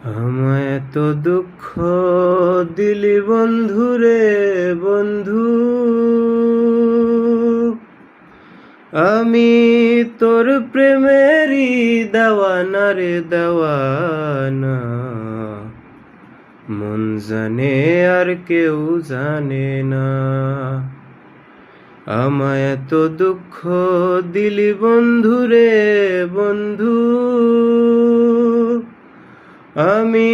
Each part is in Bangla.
আমায় এত দুঃখ দিলি বন্ধুরে বন্ধু, আমি তোর প্রেমেরই দেওয়ানা রে দেওয়ানা। মন জানে আর কেউ জানে না, আমায় এত দুঃখ দিলি বন্ধুরে বন্ধু, আমি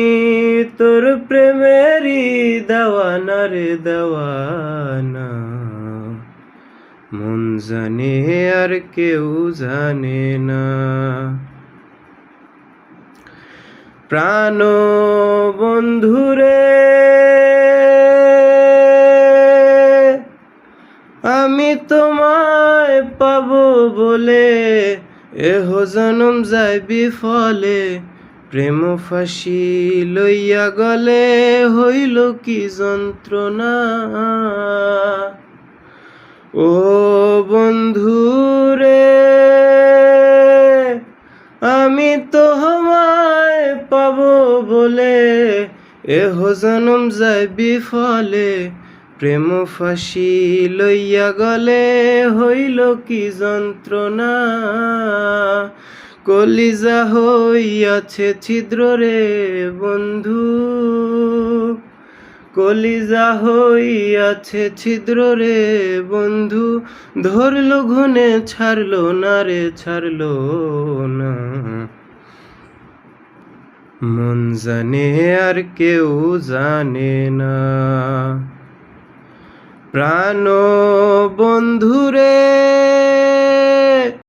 তোর প্রেমেরই দেওয়ানা রে দেওয়ানা। মন জানে আর কেউ জানে না। প্রাণ বন্ধুরে আমি তোমায় পাবো বলে এহ জনম যায় বিফলে। প্রেম ফাঁসি লইয়া গলে হইল কি যন্ত্রণা। ও বন্ধুরে আমি তোমায় পাবো বলে এহ জনম যায় বিফলে। প্রেম ফাঁসি লইয়া গলে হইল কি যন্ত্রণা। কলিজা হইয়াছে ছিদ্র রে বন্ধু, কলিজা হইয়াছে ছিদ্র রে বন্ধু। ধরলো ঘুনে ছাড়লো না রে ছাড়লো না। মন জানে আর কেউ জানে না। প্রাণ বন্ধুরে